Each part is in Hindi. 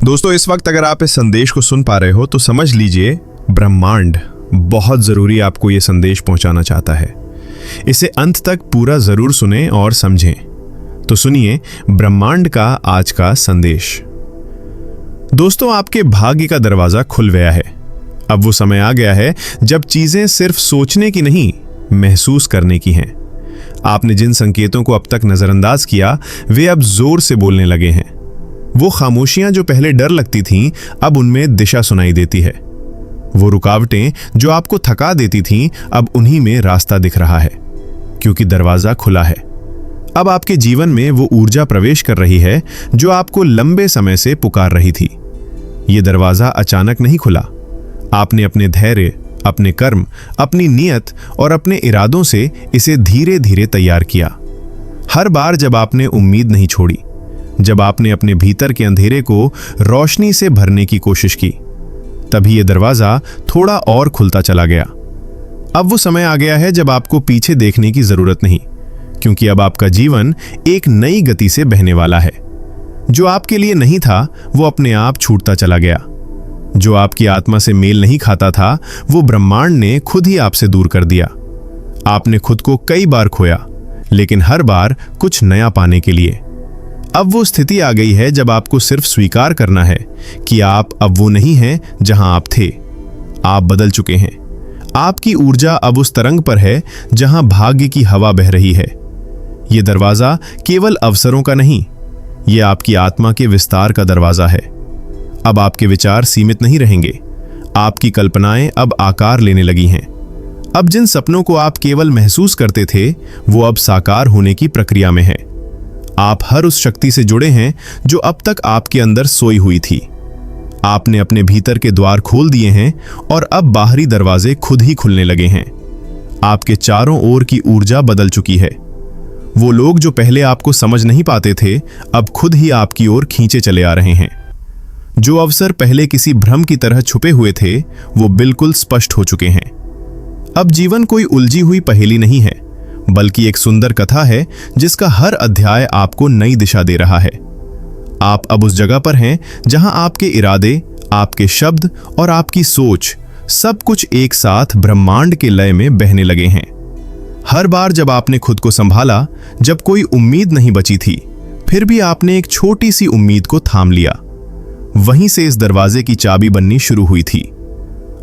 दोस्तों, इस वक्त अगर आप इस संदेश को सुन पा रहे हो तो समझ लीजिए ब्रह्मांड बहुत जरूरी आपको ये संदेश पहुंचाना चाहता है। इसे अंत तक पूरा जरूर सुने और समझें। तो सुनिए ब्रह्मांड का आज का संदेश। दोस्तों, आपके भाग्य का दरवाजा खुल गया है। अब वो समय आ गया है जब चीजें सिर्फ सोचने की नहीं, महसूस करने की हैं। आपने जिन संकेतों को अब तक नजरअंदाज किया, वे अब जोर से बोलने लगे हैं। वो खामोशियां जो पहले डर लगती थीं, अब उनमें दिशा सुनाई देती है। वो रुकावटें जो आपको थका देती थीं, अब उन्हीं में रास्ता दिख रहा है, क्योंकि दरवाजा खुला है। अब आपके जीवन में वो ऊर्जा प्रवेश कर रही है जो आपको लंबे समय से पुकार रही थी। ये दरवाजा अचानक नहीं खुला। आपने अपने धैर्य, अपने कर्म, अपनी नियत और अपने इरादों से इसे धीरे धीरे तैयार किया। हर बार जब आपने उम्मीद नहीं छोड़ी, जब आपने अपने भीतर के अंधेरे को रोशनी से भरने की कोशिश की, तभी यह दरवाजा थोड़ा और खुलता चला गया। अब वो समय आ गया है जब आपको पीछे देखने की जरूरत नहीं, क्योंकि अब आपका जीवन एक नई गति से बहने वाला है। जो आपके लिए नहीं था वो अपने आप छूटता चला गया। जो आपकी आत्मा से मेल नहीं खाता था, वो ब्रह्मांड ने खुद ही आपसे दूर कर दिया। आपने खुद को कई बार खोया, लेकिन हर बार कुछ नया पाने के लिए। अब वो स्थिति आ गई है जब आपको सिर्फ स्वीकार करना है कि आप अब वो नहीं हैं जहां आप थे। आप बदल चुके हैं। आपकी ऊर्जा अब उस तरंग पर है जहां भाग्य की हवा बह रही है। ये दरवाजा केवल अवसरों का नहीं, ये आपकी आत्मा के विस्तार का दरवाजा है। अब आपके विचार सीमित नहीं रहेंगे। आपकी कल्पनाएं अब आकार लेने लगी हैं। अब जिन सपनों को आप केवल महसूस करते थे, वो अब साकार होने की प्रक्रिया में है। आप हर उस शक्ति से जुड़े हैं जो अब तक आपके अंदर सोई हुई थी। आपने अपने भीतर के द्वार खोल दिए हैं और अब बाहरी दरवाजे खुद ही खुलने लगे हैं। आपके चारों ओर की ऊर्जा बदल चुकी है। वो लोग जो पहले आपको समझ नहीं पाते थे, अब खुद ही आपकी ओर खींचे चले आ रहे हैं। जो अवसर पहले किसी भ्रम की तरह छुपे हुए थे, वो बिल्कुल स्पष्ट हो चुके हैं। अब जीवन कोई उलझी हुई पहेली नहीं है, बल्कि एक सुंदर कथा है जिसका हर अध्याय आपको नई दिशा दे रहा है। आप अब उस जगह पर हैं जहां आपके इरादे, आपके शब्द और आपकी सोच सब कुछ एक साथ ब्रह्मांड के लय में बहने लगे हैं। हर बार जब आपने खुद को संभाला, जब कोई उम्मीद नहीं बची थी, फिर भी आपने एक छोटी सी उम्मीद को थाम लिया। वहीं से इस दरवाजे की चाबी बननी शुरू हुई थी।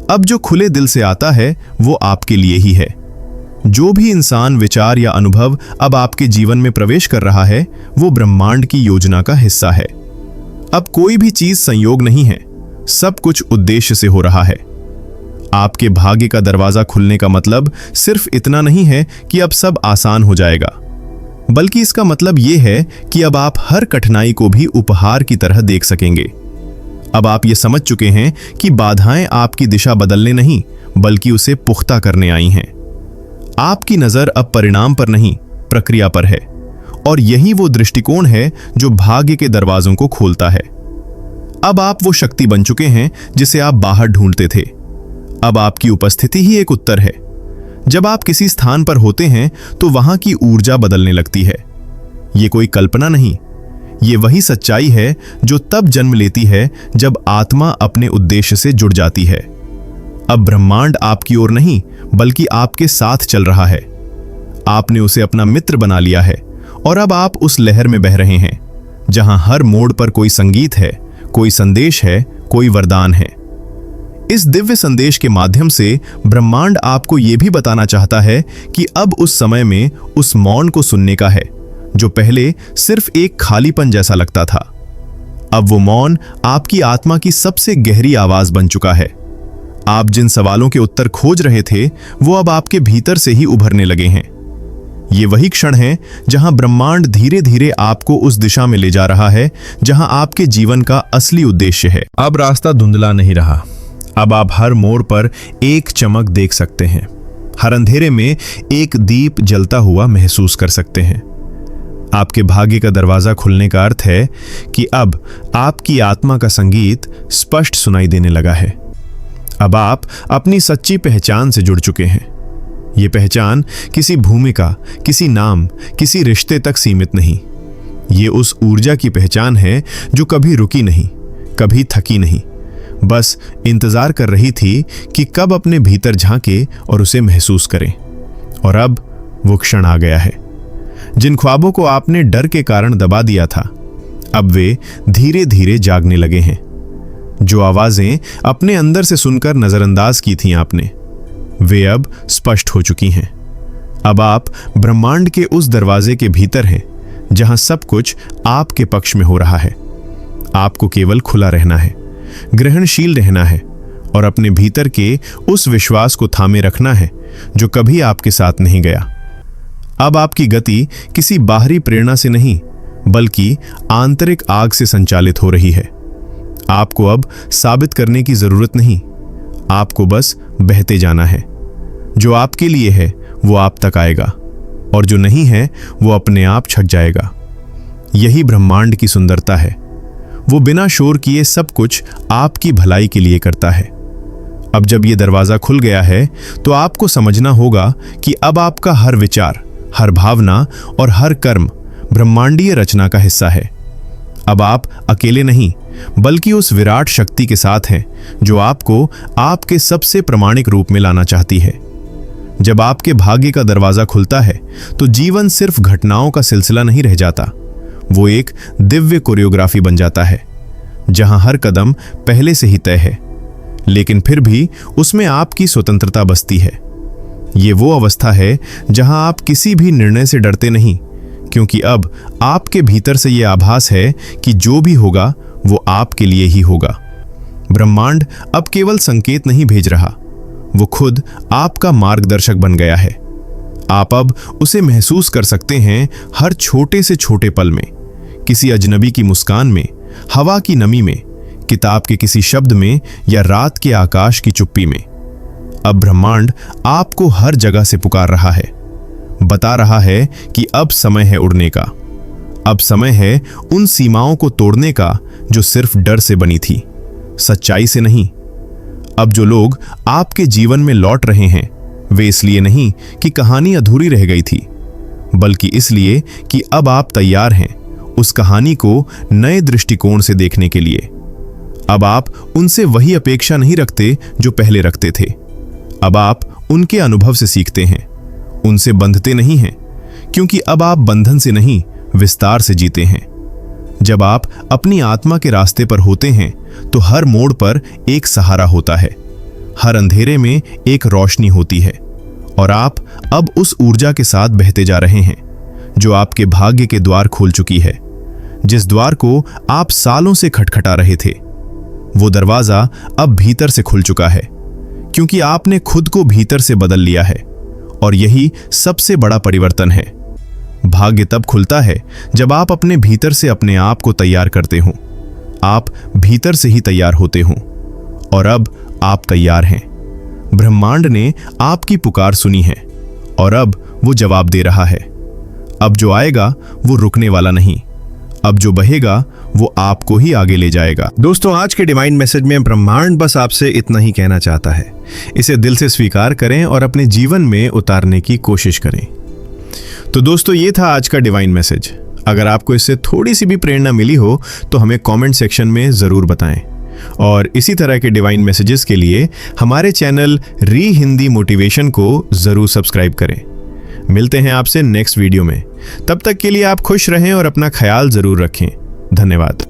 अब जो खुले दिल से आता है वो आपके लिए ही है। जो भी इंसान, विचार या अनुभव अब आपके जीवन में प्रवेश कर रहा है, वो ब्रह्मांड की योजना का हिस्सा है। अब कोई भी चीज संयोग नहीं है, सब कुछ उद्देश्य से हो रहा है। आपके भाग्य का दरवाजा खुलने का मतलब सिर्फ इतना नहीं है कि अब सब आसान हो जाएगा, बल्कि इसका मतलब यह है कि अब आप हर कठिनाई को भी उपहार की तरह देख सकेंगे। अब आप ये समझ चुके हैं कि बाधाएं आपकी दिशा बदलने नहीं, बल्कि उसे पुख्ता करने आई हैं। आपकी नजर अब परिणाम पर नहीं, प्रक्रिया पर है, और यही वो दृष्टिकोण है जो भाग्य के दरवाजों को खोलता है। अब आप वो शक्ति बन चुके हैं जिसे आप बाहर ढूंढते थे। अब आपकी उपस्थिति ही एक उत्तर है। जब आप किसी स्थान पर होते हैं तो वहां की ऊर्जा बदलने लगती है। ये कोई कल्पना नहीं, ये वही सच्चाई है जो तब जन्म लेती है जब आत्मा अपने उद्देश्य से जुड़ जाती है। अब ब्रह्मांड आपकी ओर नहीं, बल्कि आपके साथ चल रहा है। आपने उसे अपना मित्र बना लिया है और अब आप उस लहर में बह रहे हैं जहां हर मोड़ पर कोई संगीत है, कोई संदेश है, कोई वरदान है। इस दिव्य संदेश के माध्यम से ब्रह्मांड आपको यह भी बताना चाहता है कि अब उस समय में उस मौन को सुनने का है जो पहले सिर्फ एक खालीपन जैसा लगता था। अब वो मौन आपकी आत्मा की सबसे गहरी आवाज बन चुका है। आप जिन सवालों के उत्तर खोज रहे थे, वो अब आपके भीतर से ही उभरने लगे हैं। ये वही क्षण है जहां ब्रह्मांड धीरे धीरे आपको उस दिशा में ले जा रहा है जहां आपके जीवन का असली उद्देश्य है। अब रास्ता धुंधला नहीं रहा। अब आप हर मोड़ पर एक चमक देख सकते हैं। हर अंधेरे में एक दीप जलता हुआ महसूस कर सकते हैं। आपके भाग्य का दरवाजा खुलने का अर्थ है कि अब आपकी आत्मा का संगीत स्पष्ट सुनाई देने लगा है। अब आप अपनी सच्ची पहचान से जुड़ चुके हैं। ये पहचान किसी भूमिका, किसी नाम, किसी रिश्ते तक सीमित नहीं। ये उस ऊर्जा की पहचान है जो कभी रुकी नहीं, कभी थकी नहीं, बस इंतजार कर रही थी कि कब अपने भीतर झांके और उसे महसूस करें। और अब वो क्षण आ गया है। जिन ख्वाबों को आपने डर के कारण दबा दिया था, अब वे धीरे धीरे जागने लगे हैं। जो आवाजें अपने अंदर से सुनकर नजरअंदाज की थीं आपने, वे अब स्पष्ट हो चुकी हैं। अब आप ब्रह्मांड के उस दरवाजे के भीतर हैं जहां सब कुछ आपके पक्ष में हो रहा है। आपको केवल खुला रहना है, ग्रहणशील रहना है और अपने भीतर के उस विश्वास को थामे रखना है जो कभी आपके साथ नहीं गया। अब आपकी गति किसी बाहरी प्रेरणा से नहीं, बल्कि आंतरिक आग से संचालित हो रही है। आपको अब साबित करने की जरूरत नहीं, आपको बस बहते जाना है। जो आपके लिए है वो आप तक आएगा और जो नहीं है वो अपने आप छट जाएगा। यही ब्रह्मांड की सुंदरता है। वो बिना शोर किए सब कुछ आपकी भलाई के लिए करता है। अब जब ये दरवाजा खुल गया है तो आपको समझना होगा कि अब आपका हर विचार, हर भावना और हर कर्म ब्रह्मांडीय रचना का हिस्सा है। अब आप अकेले नहीं, बल्कि उस विराट शक्ति के साथ हैं जो आपको आपके सबसे प्रामाणिक रूप में लाना चाहती है। जब आपके भाग्य का दरवाजा खुलता है तो जीवन सिर्फ घटनाओं का सिलसिला नहीं रह जाता, वो एक दिव्य कोरियोग्राफी बन जाता है जहां हर कदम पहले से ही तय है, लेकिन फिर भी उसमें आपकी स्वतंत्रता बसती है। ये वो अवस्था है जहां आप किसी भी निर्णय से डरते नहीं, क्योंकि अब आपके भीतर से ये आभास है कि जो भी होगा वो आपके लिए ही होगा। ब्रह्मांड अब केवल संकेत नहीं भेज रहा, वो खुद आपका मार्गदर्शक बन गया है। आप अब उसे महसूस कर सकते हैं हर छोटे से छोटे पल में, किसी अजनबी की मुस्कान में, हवा की नमी में, किताब के किसी शब्द में या रात के आकाश की चुप्पी में। अब ब्रह्मांड आपको हर जगह से पुकार रहा है, बता रहा है कि अब समय है उड़ने का। अब समय है उन सीमाओं को तोड़ने का जो सिर्फ डर से बनी थी, सच्चाई से नहीं। अब जो लोग आपके जीवन में लौट रहे हैं वे इसलिए नहीं कि कहानी अधूरी रह गई थी, बल्कि इसलिए कि अब आप तैयार हैं उस कहानी को नए दृष्टिकोण से देखने के लिए। अब आप उनसे वही अपेक्षा नहीं रखते जो पहले रखते थे। अब आप उनके अनुभव से सीखते हैं, उनसे बंधते नहीं हैं, क्योंकि अब आप बंधन से नहीं विस्तार से जीते हैं। जब आप अपनी आत्मा के रास्ते पर होते हैं तो हर मोड़ पर एक सहारा होता है, हर अंधेरे में एक रोशनी होती है, और आप अब उस ऊर्जा के साथ बहते जा रहे हैं जो आपके भाग्य के द्वार खोल चुकी है। जिस द्वार को आप सालों से खटखटा रहे थे, वो दरवाजा अब भीतर से खुल चुका है, क्योंकि आपने खुद को भीतर से बदल लिया है। और यही सबसे बड़ा परिवर्तन है। भाग्य तब खुलता है जब आप अपने भीतर से अपने आप को तैयार करते हो। आप भीतर से ही तैयार होते हो, और अब आप तैयार हैं। ब्रह्मांड ने आपकी पुकार सुनी है और अब वो जवाब दे रहा है। अब जो आएगा वो रुकने वाला नहीं, अब जो बहेगा वो आपको ही आगे ले जाएगा। दोस्तों, आज के डिवाइन मैसेज में ब्रह्मांड बस आपसे इतना ही कहना चाहता है। इसे दिल से स्वीकार करें और अपने जीवन में उतारने की कोशिश करें। तो दोस्तों, ये था आज का डिवाइन मैसेज। अगर आपको इससे थोड़ी सी भी प्रेरणा मिली हो तो हमें कमेंट सेक्शन में ज़रूर बताएं। और इसी तरह के डिवाइन मैसेजेस के लिए हमारे चैनल री हिंदी मोटिवेशन को ज़रूर सब्सक्राइब करें। मिलते हैं आपसे नेक्स्ट वीडियो में। तब तक के लिए आप खुश रहें और अपना ख्याल ज़रूर रखें। धन्यवाद।